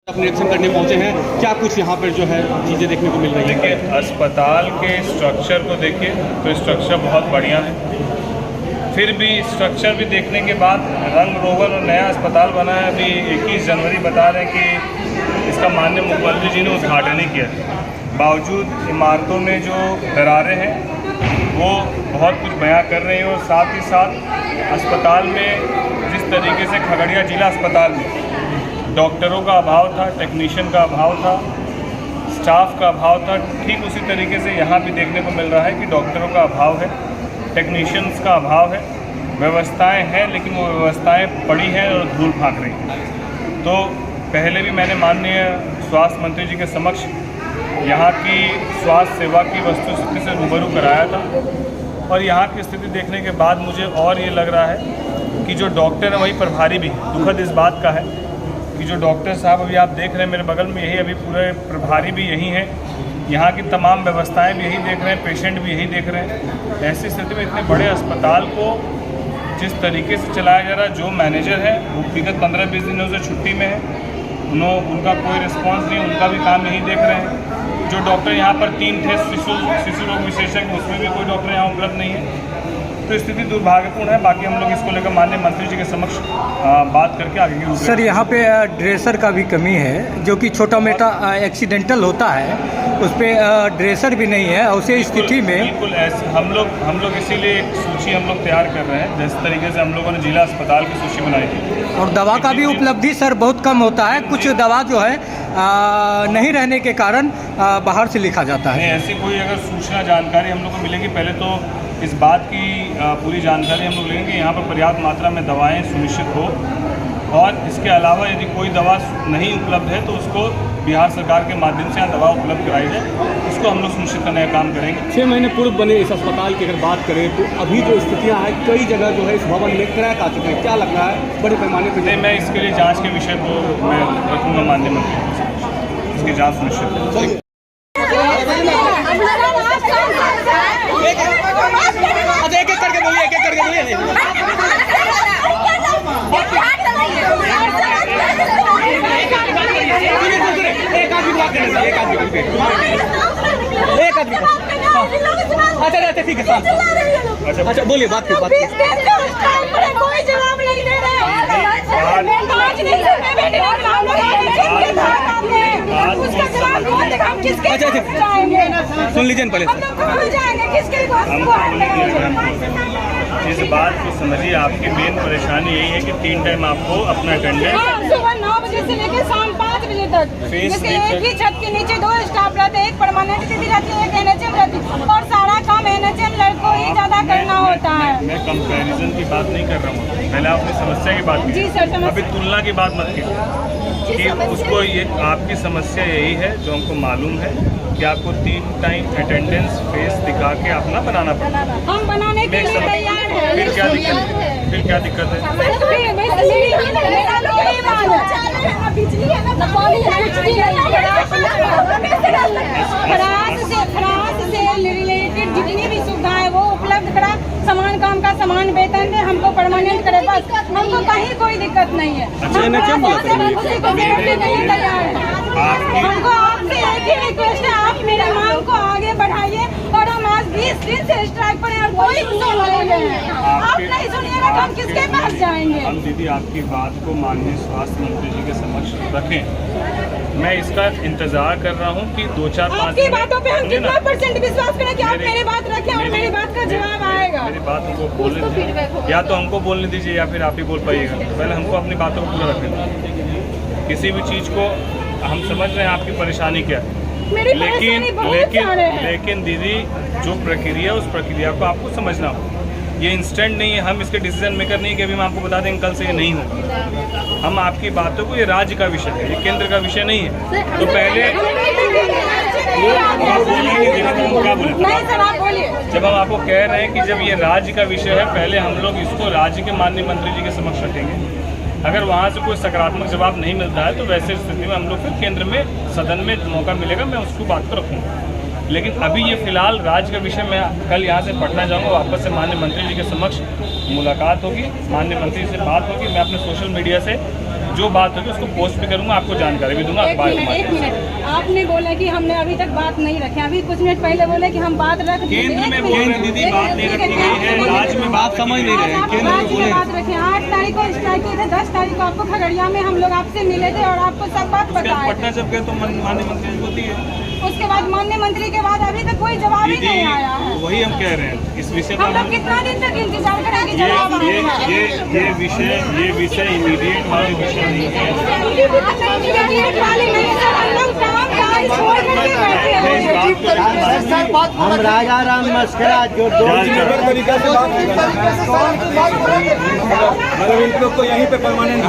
निरीक्षण करने पहुंचे हैं, क्या कुछ यहाँ पर जो है चीज़ें देखने को मिल रही है? देखिए, अस्पताल के स्ट्रक्चर को देखिए तो स्ट्रक्चर बहुत बढ़िया है। फिर भी स्ट्रक्चर भी देखने के बाद रंग रोगन और नया अस्पताल बना है। अभी 21 जनवरी बता रहे हैं कि इसका माननीय मुख्यमंत्री जी ने उद्घाटन ही किया। बावजूद इमारतों में जो दरारें हैं वो बहुत कुछ बयां कर रही हैं, और साथ ही साथ अस्पताल में जिस तरीके से खगड़िया जिला अस्पताल में डॉक्टरों का अभाव था, टेक्नीशियन का अभाव था, स्टाफ का अभाव था, ठीक उसी तरीके से यहाँ भी देखने को मिल रहा है कि डॉक्टरों का अभाव है, टेक्नीशियंस का अभाव है। व्यवस्थाएं हैं लेकिन वो व्यवस्थाएं पड़ी हैं और धूल फाँक रही हैं। तो पहले भी मैंने माननीय स्वास्थ्य मंत्री जी के समक्ष यहाँ की स्वास्थ्य सेवा की वस्तुस्थिति से रूबरू कराया था, और यहाँ की स्थिति देखने के बाद मुझे और ये लग रहा है कि जो डॉक्टर है वही प्रभारी भी। दुखद इस बात का है कि जो डॉक्टर साहब अभी आप देख रहे हैं मेरे बगल में, यही अभी पूरे प्रभारी भी यही हैं, यहाँ की तमाम व्यवस्थाएं भी यही देख रहे हैं, पेशेंट भी यही देख रहे हैं। ऐसी स्थिति में इतने बड़े अस्पताल को जिस तरीके से चलाया जा रहा है, जो मैनेजर है वो विगत 15-20 दिनों से छुट्टी में है, उनका कोई रिस्पॉन्स नहीं, उनका भी काम यही देख रहे हैं। जो डॉक्टर यहाँ पर 3 थे शिशु रोग विशेषज्ञ, उसमें भी कोई डॉक्टर यहाँ उपलब्ध नहीं है। तो स्थिति दुर्भाग्यपूर्ण है। बाकी हम लोग इसको लेकर माननीय मंत्री जी के समक्ष बात करके आगे की। सर, यहाँ पे ड्रेसर का भी कमी है, जो कि छोटा मोटा एक्सीडेंटल होता है, उस पर ड्रेसर भी नहीं है। उसी स्थिति में बिल्कुल ऐसे हम लोग इसीलिए एक सूची हम लोग तैयार कर रहे हैं, जिस तरीके से हम लोगों ने जिला अस्पताल की सूची बनाई थी। और दवा का भी उपलब्धि सर बहुत कम होता है। कुछ दवा जो है नहीं रहने के कारण बाहर से लिखा जाता है। ऐसी कोई अगर सूचना जानकारी हम लोग को मिलेगी, पहले तो इस बात की पूरी जानकारी हम लोग लेंगे कि यहाँ पर पर्याप्त मात्रा में दवाएं सुनिश्चित हो, और इसके अलावा यदि कोई दवा नहीं उपलब्ध है तो उसको बिहार सरकार के माध्यम से यहाँ दवा उपलब्ध कराई जाए, उसको हम लोग सुनिश्चित करने का काम करेंगे। 6 महीने पूर्व बने इस अस्पताल की अगर बात करें तो अभी जो स्थितियाँ हैं, कई जगह जो है इस भवन में क्रैक आ चुके हैं, क्या लग रहा है बड़े पैमाने पर? नहीं, मैं इसके लिए जाँच के विषय को मैं रखूँगा माननीय मंत्री, इसकी जाँच सुनिश्चित। एक-एक करके बोलिए, एक-एक करके बोलिए। एक आदमी अच्छा ठीक है, अच्छा बोलिए, बात कीजिए। कोई जवाब नहीं दे रहे हैं। अच्छा सुन लीजिए पहले। इस बात को समझिए, आपकी मेन परेशानी यही है कि 3 टाइम आपको अपना अटेंडेंस सुबह 9 बजे से लेकर शाम 5 बजे तक, जैसे एक ही छत के नीचे 2 स्टाफ रहते हैं, एक परमानेंट दीदी रहती है, एक एनएचएम रहती है, और सारा काम एनएचएम लड़कों ही ज्यादा करना होता है। मैं कंपैरिजन की बात नहीं कर रहा हूँ, पहले आपने समस्या की बात की। जी सर, अभी तुलना की बात मत कीजिए कि उसको ये आपकी समस्या यही है जो हमको मालूम है कि आपको 3 टाइम अटेंडेंस फेस दिखा के अपना बनाना पड़ता है। हम बनाने के लिए तैयार हैं। फिर क्या दिक्कत है? फिर क्या दिक्कत है? फ्रांस से रिलेटेड जितनी भी सुविधा है वो उपलब्ध करा, समान काम का समान वेतन दे, हमको परमानेंट करे, बस हमको कहीं कोई दिक्कत नहीं है। हमको आपसे एक ही रिक्वेस्ट है, आप मेरे मांग को आगे बढ़ाइए, और हम आज 20 दिन से स्ट्राइक पर हैं, कोई सुन रहे हैं। आप नहीं सुनिएगा तो हम किसके पास जाएंगे? हम दीदी आपकी बात को माननीय स्वास्थ्य मंत्री जी के समक्ष रखें। मैं इसका इंतजार कर रहा हूँ कि 2-4-5 आपकी बातों पे हम कितना % विश्वास करें कि आप मेरी बात रखें और मेरी बात का जवाब आएगा। मेरी बात हमको बोलने दीजिए, या तो हमको बोलने दीजिए या फिर आप ही बोल पाइएगा। पहले हमको अपनी बातों को पूरा रखें। किसी भी चीज़ को हम समझ रहे हैं आपकी परेशानी क्या है, लेकिन दीदी जो प्रक्रिया, उस प्रक्रिया को आपको समझना हो। ये इंस्टेंट नहीं है, हम इसके डिसीजन मेकर नहीं कि अभी हम आपको बता देंगे कल से ये नहीं होगा। हम आपकी बातों को, ये राज्य का विषय है, ये केंद्र का विषय नहीं है। तो पहले जब हम आपको कह रहे हैं कि जब ये राज्य का विषय है, पहले हम लोग इसको राज्य के माननीय मंत्री जी के समक्ष रखेंगे। अगर वहाँ से कोई सकारात्मक जवाब नहीं मिलता है तो वैसे स्थिति में हम लोग फिर केंद्र में, सदन में मौका मिलेगा, मैं उसको बात को रखूँगा। लेकिन अभी ये फिलहाल राज्य का विषय, मैं कल यहाँ से पटना जाऊँगा, वापस से माननीय मंत्री जी के समक्ष मुलाकात होगी, माननीय मंत्री से बात होगी। मैं अपने सोशल मीडिया से जो बात होगी उसको पोस्ट भी करूँगा, आपको जानकारी भी दूंगा अखबार के माध्यम से। आपने बोला कि हमने अभी तक बात नहीं रखी, अभी कुछ मिनट पहले बोले कि हम बात रख दिए। केंद्र में बोल रहे दीदी, बात नहीं रखी गई है, राज्य में बात समझ नहीं रहे हैं। केंद्र में बोले बात रखे 8 तारीख को स्ट्राइक किए थे, 10 तारीख को आपको खगड़िया में हम लोग आपसे मिले थे और आपको सब बात बताए। पटना जब गए तो माननीय मंत्री होती है, उसके बाद माननीय मंत्री के बाद अभी तक कोई जवाब ही नहीं आया है। वही हम कह रहे हैं इस विषय हम पर। लोग कितना दिन तक इंतजार करेंगे जवाब आने ये विषय इमीडिएट वाले विषय नहीं है। हम राजा राम मस्करा जो दो तरीका से बात मतलब इन लोग को यहीं पे परमानेंट